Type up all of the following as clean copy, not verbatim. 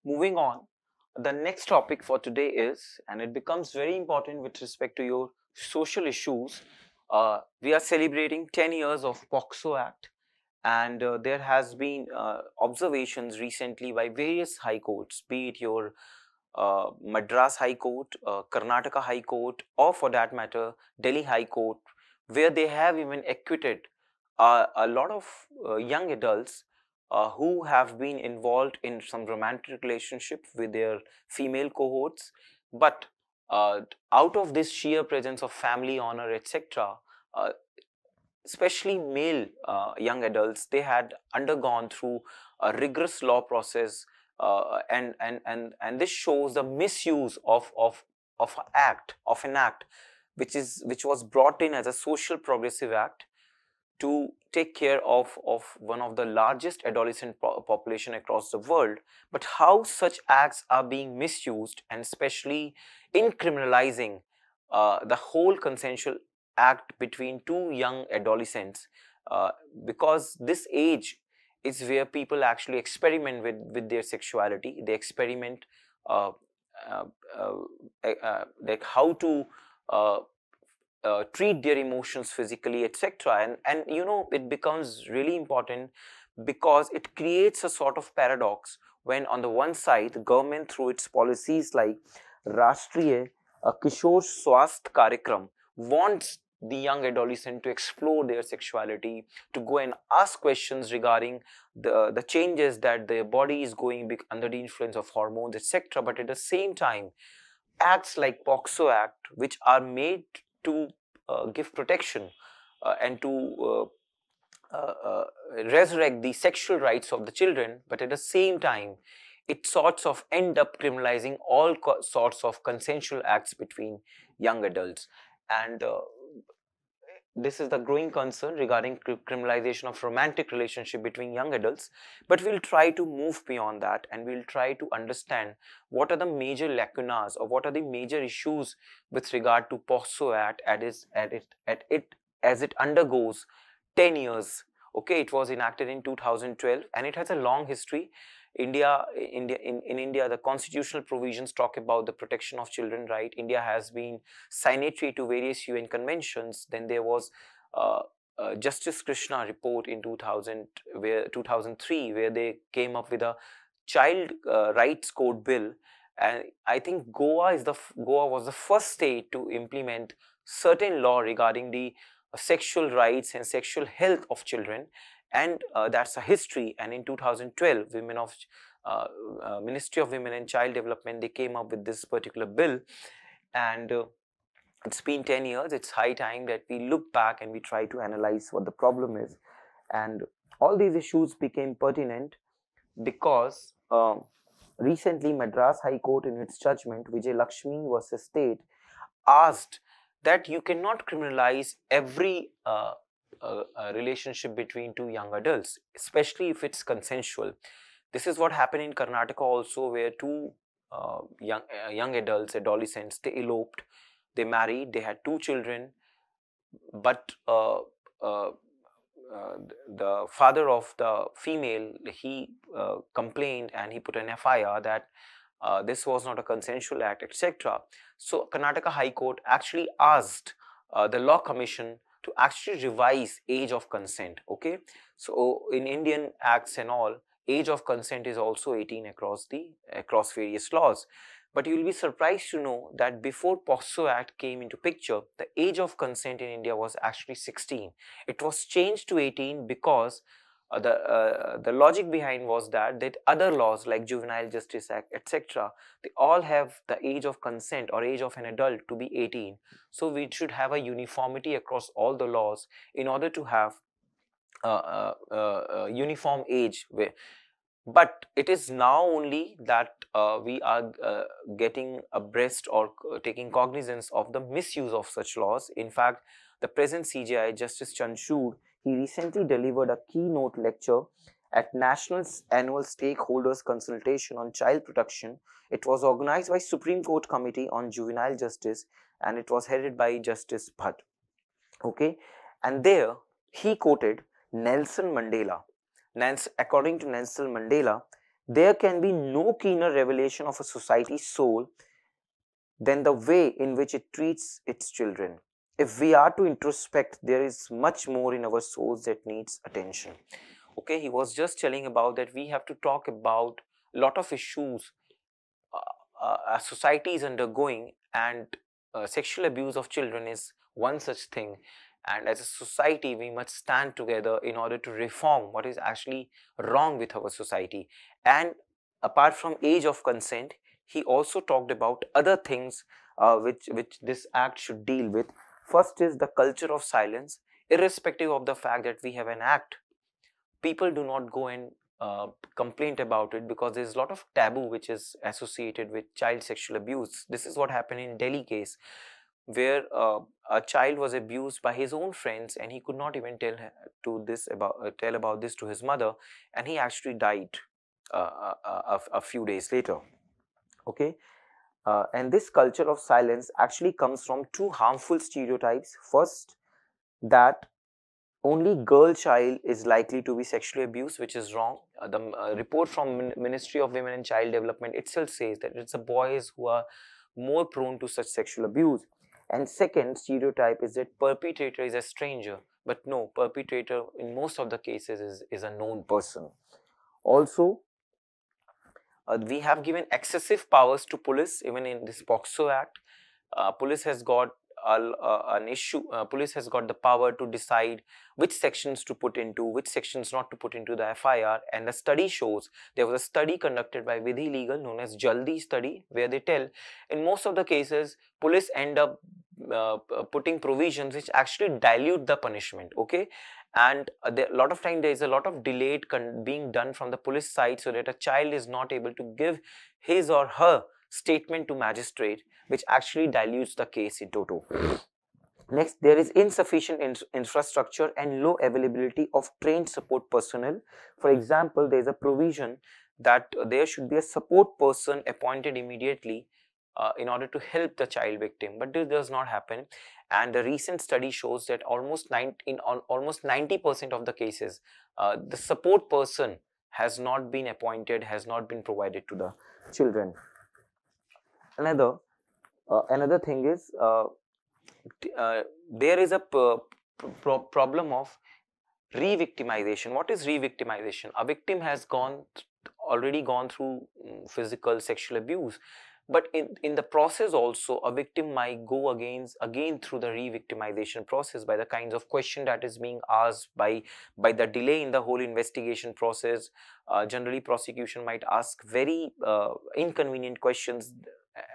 Moving on, the next topic for today is, and it becomes very important with respect to your social issues. We are celebrating 10 years of POSCO Act, and there has been observations recently by various high courts, be it your Madras High Court, Karnataka High Court, or for that matter, Delhi High Court, where they have even acquitted a lot of young adults who have been involved in some romantic relationship with their female cohorts, but uh, out of this sheer presence of family honor, etc., uh, especially male young adults, they had undergone through a rigorous law process, and this shows the misuse of an act which was brought in as a social progressive act to take care of one of the largest adolescent population across the world. But how such acts are being misused, and especially in criminalizing the whole consensual act between two young adolescents, uh, because this age is where people actually experiment with their sexuality. They experiment uh, uh, like how to uh, treat their emotions physically, etc. And you know, it becomes really important because it creates a sort of paradox when on the one side the government through its policies like Rashtriya Kishore Swasth Karyakram wants the young adolescent to explore their sexuality, to go and ask questions regarding the changes that their body is going under the influence of hormones, etc. But at the same time, acts like POXO Act, which are made to give protection and to resurrect the sexual rights of the children, but at the same time, it sorts of end up criminalizing all sorts of consensual acts between young adults. And this is the growing concern regarding criminalization of romantic relationship between young adults. But we'll try to move beyond that, and we'll try to understand what are the major lacunas or what are the major issues with regard to POSCO Act at it as it undergoes 10 years. Okay, it was enacted in 2012 and it has a long history. In India, the constitutional provisions talk about the protection of children, right? India has been signatory to various UN conventions. Then there was uh, Justice Krishna report in 2003, where they came up with a child rights code bill. And I think Goa was the first state to implement certain law regarding the sexual rights and sexual health of children. And that's a history. And in 2012, women of Ministry of Women and Child Development, they came up with this particular bill. And it's been 10 years. It's high time that we look back and we try to analyze what the problem is. And all these issues became pertinent because recently Madras High Court, in its judgment Vijay Lakshmi versus State, asked that you cannot criminalize every relationship between two young adults, especially if it's consensual. This is what happened in Karnataka also, where two young adults, adolescents, they eloped, they married, they had two children, but the father of the female, he complained and he put an FIR that this was not a consensual act, etc. So Karnataka High Court actually asked the Law Commission to actually revise age of consent. Okay, so in Indian acts and all, age of consent is also 18 across various laws. But you will be surprised to know that before POSCO Act came into picture, the age of consent in India was actually 16. It was changed to 18 because the logic behind was that other laws like Juvenile Justice Act, etc., they all have the age of consent or age of an adult to be 18. So we should have a uniformity across all the laws in order to have uniform age. But it is now only that we are getting abreast or taking cognizance of the misuse of such laws. In fact, the present CJI, Justice Chanchud, he recently delivered a keynote lecture at National Annual Stakeholders Consultation on Child Protection. It was organized by Supreme Court Committee on Juvenile Justice and it was headed by Justice Bhatt. Okay, and there he quoted Nelson Mandela. According to Nelson Mandela, There can be no keener revelation of a society's soul than the way in which it treats its children. If we are to introspect, there is much more in our souls that needs attention. Okay, he was just telling about that we have to talk about a lot of issues our society is undergoing, and sexual abuse of children is one such thing. And as a society, we must stand together in order to reform what is actually wrong with our society. And apart from age of consent, he also talked about other things which this act should deal with. First is the culture of silence. Irrespective of the fact that we have an act, people do not go and complain about it because there's a lot of taboo which is associated with child sexual abuse. This is what happened in Delhi case, where a child was abused by his own friends, and he could not even tell about this to his mother, and he actually died a few days later. Okay, and this culture of silence actually comes from two harmful stereotypes. First, that only girl child is likely to be sexually abused, which is wrong. The report from Ministry of Women and Child Development itself says that it's the boys who are more prone to such sexual abuse. And second stereotype is that perpetrator is a stranger, but no, perpetrator in most of the cases is a known person. Also, we have given excessive powers to police. Even in this POSCO Act, police has got an issue. Police has got the power to decide which sections to put into, which sections not to put into the FIR. And the study shows, there was a study conducted by Vidhi Legal known as Jaldi study, where they tell in most of the cases police end up putting provisions which actually dilute the punishment. Okay, and a lot of time there is a lot of delayed being done from the police side, so that a child is not able to give his or her statement to magistrate, which actually dilutes the case in toto. Next, there is insufficient infrastructure and low availability of trained support personnel. For example, there is a provision that there should be a support person appointed immediately in order to help the child victim, but this does not happen. And the recent study shows that almost 90% of the cases, the support person has not been appointed, has not been provided to the children. Another thing is there is a problem of re-victimization. What is re-victimization? A victim has already gone through physical sexual abuse, but in the process also a victim might go again through the re-victimization process by the kinds of question that is being asked, by the delay in the whole investigation process. Generally prosecution might ask very inconvenient questions,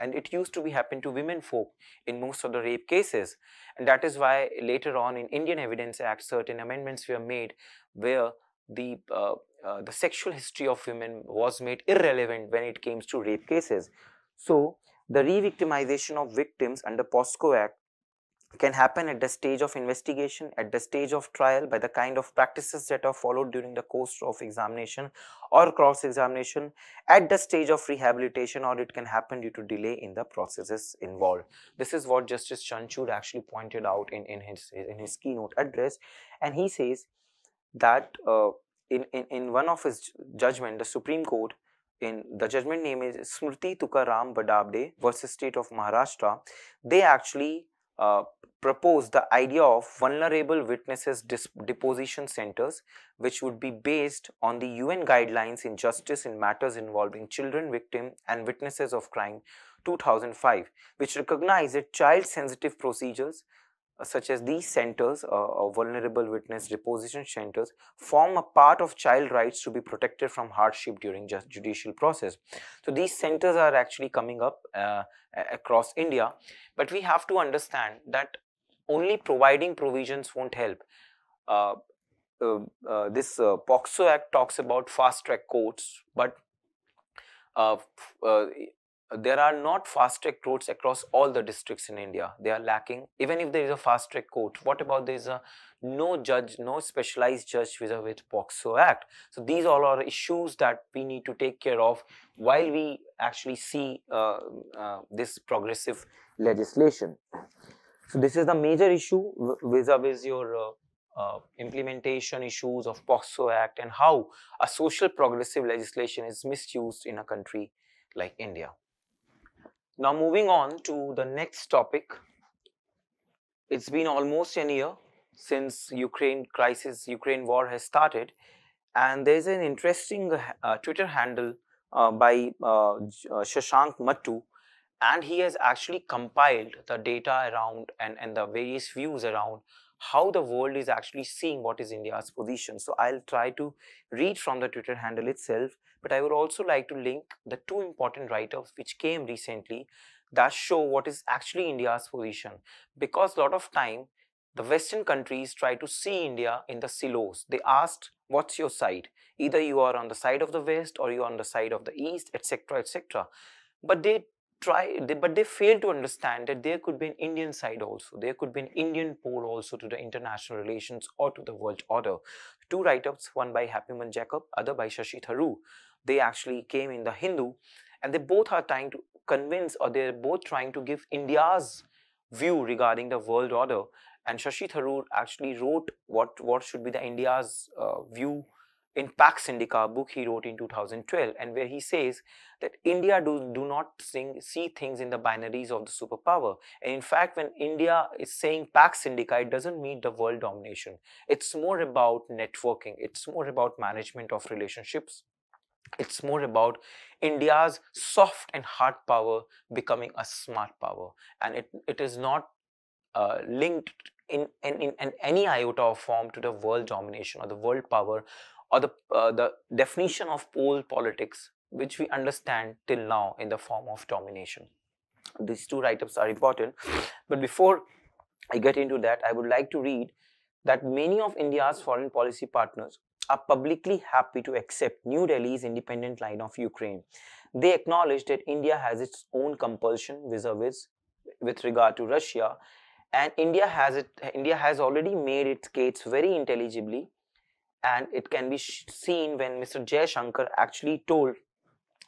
and it used to be happen to women folk in most of the rape cases. And that is why later on in Indian Evidence Act certain amendments were made, where the sexual history of women was made irrelevant when it came to rape cases. So the re-victimization of victims under POSCO Act can happen at the stage of investigation, at the stage of trial, by the kind of practices that are followed during the course of examination or cross-examination, at the stage of rehabilitation, or it can happen due to delay in the processes involved. This is what Justice Chanchud actually pointed out in his keynote address, and he says that in one of his judgment, the Supreme Court, in the judgment name is Smriti Tukaram Badabde versus State of Maharashtra, they actually proposed the idea of vulnerable witnesses deposition centers, which would be based on the UN guidelines in justice in matters involving children, victims and witnesses of crime 2005, which recognize that child sensitive procedures such as these centers or vulnerable witness deposition centers form a part of child rights to be protected from hardship during judicial process. So these centers are actually coming up across India, but we have to understand that only providing provisions won't help. This POSCO Act talks about fast track courts, but there are not fast track courts across all the districts in India. They are lacking. Even if there is a fast track court, what about there is a no judge, no specialized judge with POSCO Act? So these all are issues that we need to take care of while we actually see this progressive legislation. So this is the major issue vis-a-vis your implementation issues of POSCO Act and how a social progressive legislation is misused in a country like India. Now moving on to the next topic. It's been almost a year since Ukraine war has started, and there's an interesting Twitter handle by Shashank Mattu, and he has actually compiled the data around and the various views around how the world is actually seeing what is India's position. So I'll try to read from the Twitter handle itself, but I would also like to link the two important write-ups which came recently that show what is actually India's position, because a lot of time the Western countries try to see India in the silos. They asked, what's your side? Either you are on the side of the West or you are on the side of the East, etc., etc. But they fail to understand that there could be an Indian side also. There could be an Indian pole also to the international relations or to the world order. Two write-ups, one by Happyman Jacob, other by Shashi Tharoor. They actually came in the Hindu, and they both are trying to convince, or they're both trying to give India's view regarding the world order. And Shashi Tharoor actually wrote what should be the India's view in Pax Indica, book he wrote in 2012, and where he says that India do not see things in the binaries of the superpower. And in fact, when India is saying Pax Indica, it doesn't mean the world domination. It's more about networking. It's more about management of relationships. It's more about India's soft and hard power becoming a smart power. And it is not linked in any iota of form to the world domination or the world power or the definition of pole politics, which we understand till now in the form of domination. These two write-ups are important, but before I get into that, I would like to read that many of India's foreign policy partners are publicly happy to accept New Delhi's independent line of Ukraine. They acknowledge that India has its own compulsion vis-a-vis with regard to Russia, and India has already made its case very intelligibly, and it can be seen when Mr. Jaishankar actually told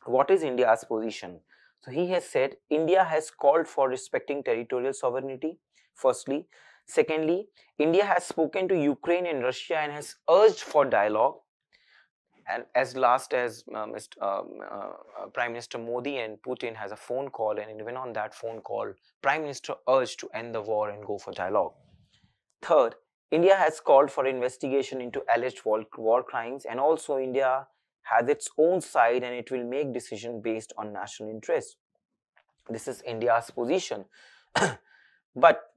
what is India's position. So he has said India has called for respecting territorial sovereignty, firstly. Secondly, India has spoken to Ukraine and Russia and has urged for dialogue. And as last as Prime Minister Modi and Putin has a phone call, and even on that phone call, Prime Minister urged to end the war and go for dialogue. Third, India has called for investigation into alleged war crimes, and also India has its own side and it will make decisions based on national interest. This is India's position. But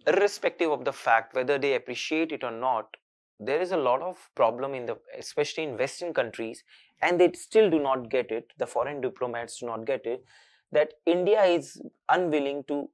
irrespective of the fact whether they appreciate it or not, there is a lot of problem especially in Western countries, and they still do not get it, the foreign diplomats do not get it, that India is unwilling to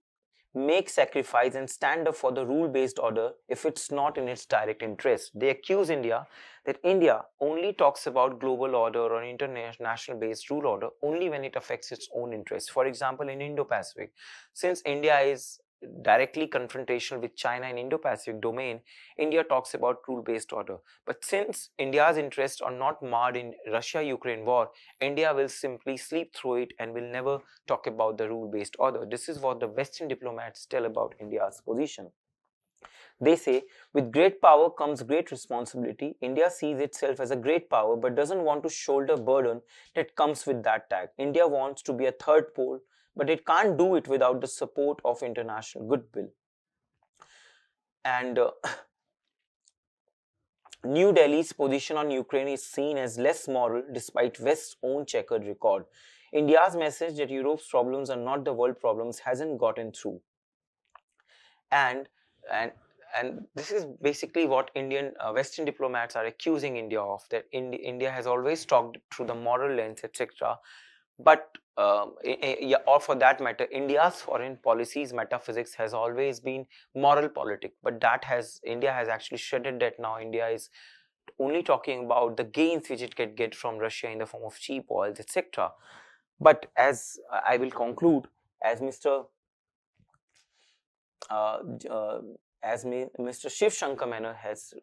make sacrifice and stand up for the rule-based order if it's not in its direct interest. They accuse India that India only talks about global order or international-based rule order only when it affects its own interests. For example, in Indo-Pacific, since India is directly confrontational with China in Indo-Pacific domain, India talks about rule-based order. But since India's interests are not marred in Russia-Ukraine war, India will simply sleep through it and will never talk about the rule-based order. This is what the Western diplomats tell about India's position. They say, with great power comes great responsibility. India sees itself as a great power but doesn't want to shoulder burden that comes with that tag. India wants to be a third pole, but it can't do it without the support of international goodwill. And New Delhi's position on Ukraine is seen as less moral despite West's own checkered record. India's message that Europe's problems are not the world problems hasn't gotten through. And this is basically what Western diplomats are accusing India of, that India has always talked through the moral lens, etc. But or for that matter, India's foreign policy's metaphysics has always been moral politic, but India has actually shredded that. Now India is only talking about the gains which it can get from Russia in the form of cheap oils, etc. But as I will conclude, as Mr. Shiv Shankar Menon has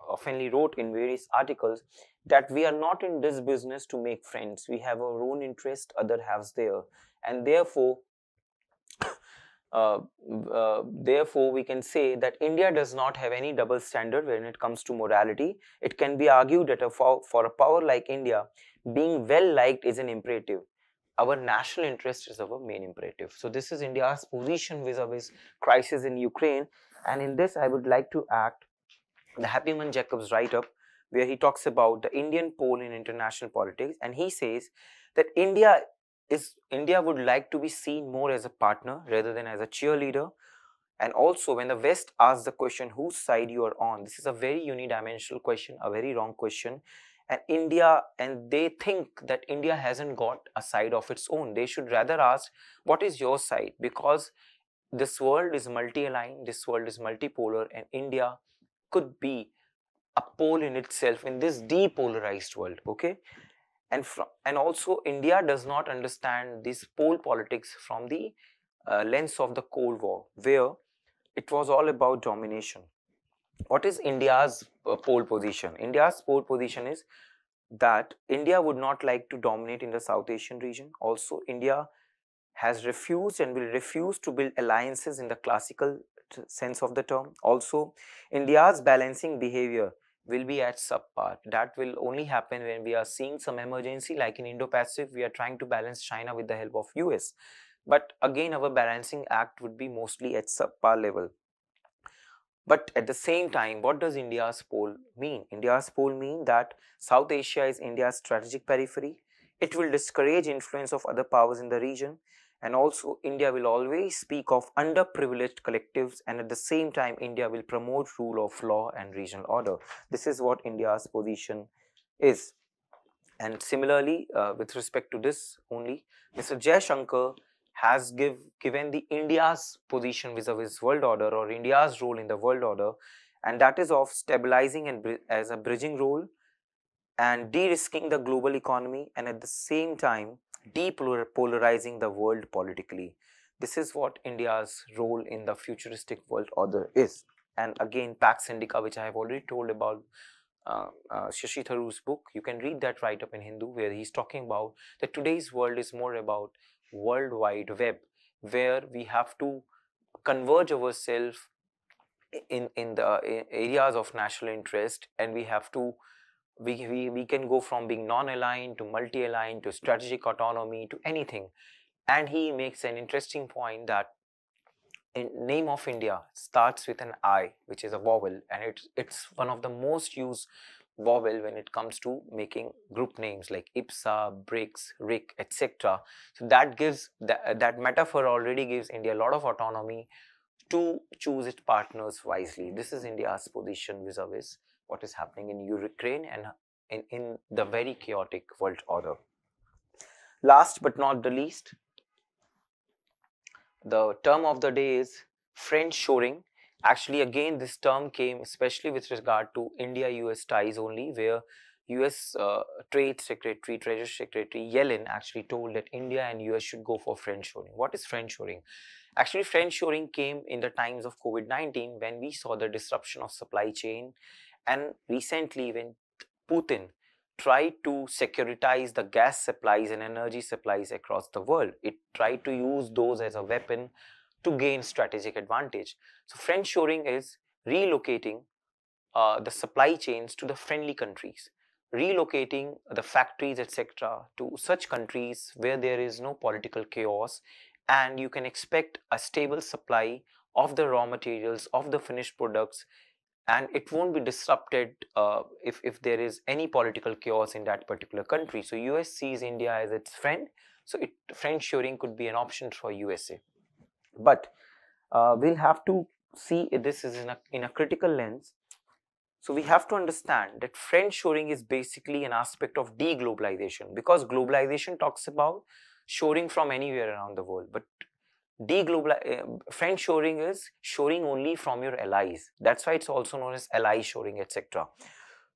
oftenly wrote in various articles, that we are not in this business to make friends. We have our own interest, other halves there, and therefore Therefore, we can say that India does not have any double standard when it comes to morality. It can be argued that for a power like India, being well liked is an imperative. Our national interest is our main imperative. So this is India's position vis-a-vis crisis in Ukraine. And in this, I would like to act the Happyman Jacobs write-up, where he talks about the Indian pole in international politics, and he says that India would like to be seen more as a partner rather than as a cheerleader. And also, when the West asks the question, whose side you are on, this is a very unidimensional question, a very wrong question. And they think that India hasn't got a side of its own. They should rather ask, what is your side? Because this world is multi-aligned, this world is multipolar, and India could be a pole in itself in this depolarized world. Okay, and also India does not understand this pole politics from the lens of the Cold War, where it was all about domination. What is India's pole position? India's pole position is that India would not like to dominate in the South Asian region. Also, India has refused and will refuse to build alliances in the classical sense of the term. Also, India's balancing behavior will be at subpar. That will only happen when we are seeing some emergency, like in Indo-Pacific, we are trying to balance China with the help of US. But again, our balancing act would be mostly at subpar level. But at the same time, what does India's pole mean? India's pole mean that South Asia is India's strategic periphery. It will discourage influence of other powers in the region. And also, India will always speak of underprivileged collectives, and at the same time, India will promote rule of law and regional order. This is what India's position is. And similarly, with respect to this only, Mr. Jaishankar has given the India's position vis-a-vis world order, or India's role in the world order, and that is of stabilizing and as a bridging role and de-risking the global economy, and at the same time depolarizing the world politically. This is what India's role in the futuristic world order is. And again, Pax Indica, which I have already told about, Shashi Tharoor's book, you can read that write-up in Hindu, where he's talking about that today's world is more about World Wide Web, where we have to converge ourselves in the areas of national interest, and we have to we can go from being non-aligned to multi-aligned to strategic autonomy to anything. And he makes an interesting point that in name of India starts with an I, which is a vowel, and it's one of the most used vowel when it comes to making group names like IPSA, BRICS, RIC, etc. So that gives that metaphor already gives India a lot of autonomy to choose its partners wisely. This is India's position vis-a-vis what is happening in Ukraine and in the very chaotic world order. Last but not the least, the term of the day is friendshoring. Actually, again, this term came especially with regard to India-US ties only, where US Trade Secretary, Treasury Secretary Yellen actually told that India and US should go for friendshoring. What is friendshoring? Actually, friendshoring came in the times of COVID-19, when we saw the disruption of supply chain, and recently when Putin tried to securitize the gas supplies and energy supplies across the world. It tried to use those as a weapon to gain strategic advantage. So friendshoring is relocating the supply chains to the friendly countries, relocating the factories, etc., to such countries where there is no political chaos, and you can expect a stable supply of the raw materials, of the finished products, and it won't be disrupted if there is any political chaos in that particular country. So US sees India as its friend, so friendshoring could be an option for USA. But we'll have to see this is in a critical lens. So we have to understand that friendshoring is basically an aspect of deglobalization, because globalization talks about shoring from anywhere around the world, but friendshoring is shoring only from your allies. That's why it's also known as ally shoring, etc.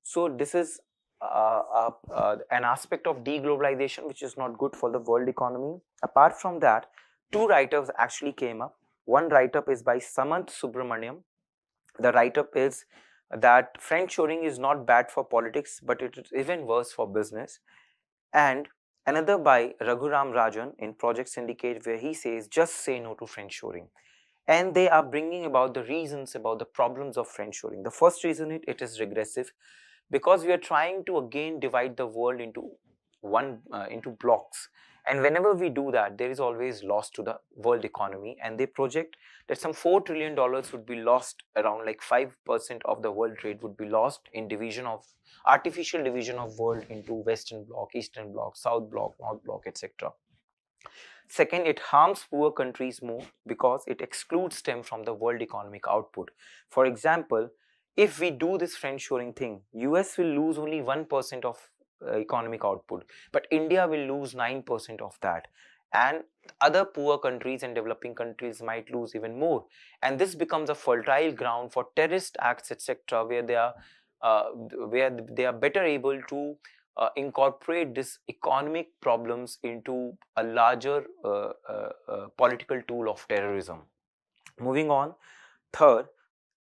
So this is an aspect of deglobalization which is not good for the world economy. Apart from that, two write-ups actually came up. One write-up is by Samant Subramaniam. The write-up is that friendshoring is not bad for politics, but it is even worse for business. And another by Raghuram Rajan in Project Syndicate, where he says just say no to friendshoring. and they are bringing about the reasons about the problems of friendshoring. The first reason it is regressive, because we are trying to again divide the world into into blocks, and whenever we do that, there is always loss to the world economy, and they project that some $4 trillion would be lost, around like 5% of the world trade would be lost in division of artificial division of world into Western bloc, Eastern bloc, South bloc, North bloc, etc. Second, it harms poor countries more because it excludes them from the world economic output. For example, if we do this friendshoring thing, US will lose only 1% of economic output, but India will lose 9% of that. And other poor countries and developing countries might lose even more. And this becomes a fertile ground for terrorist acts, etc., where they are better able to incorporate this economic problems into a larger political tool of terrorism. Moving on, third,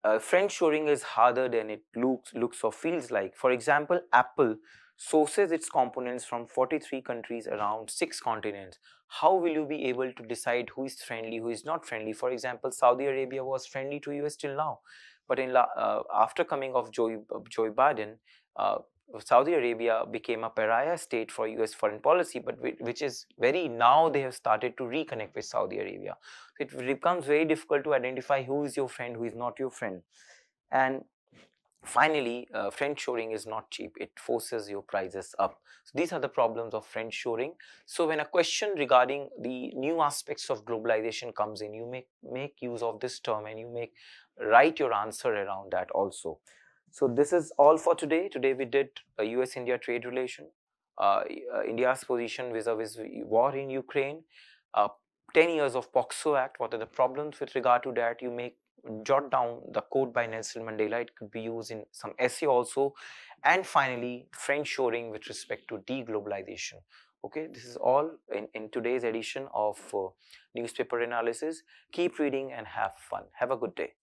friendshoring is harder than it looks or feels like. For example, Apple sources its components from 43 countries around 6 continents. How will you be able to decide who is friendly, who is not friendly? For example, Saudi Arabia was friendly to US till now, but after coming of Joe Biden, Saudi Arabia became a pariah state for US foreign policy, but which is very, now they have started to reconnect with Saudi Arabia. It becomes very difficult to identify who is your friend, who is not your friend. And finally, friendshoring is not cheap. It forces your prices up. So these are the problems of friendshoring. So when a question regarding the new aspects of globalization comes in, you make use of this term, and you write your answer around that also. So this is all for today. Today we did a US-India trade relation, India's position vis-a-vis war in Ukraine, 10 years of POSCO Act, what are the problems with regard to that. You jot down the quote by Nelson Mandela. It could be used in some essay also. And finally, friendshoring with respect to deglobalization. Okay, this is all in today's edition of Newspaper Analysis. Keep reading and have fun. Have a good day.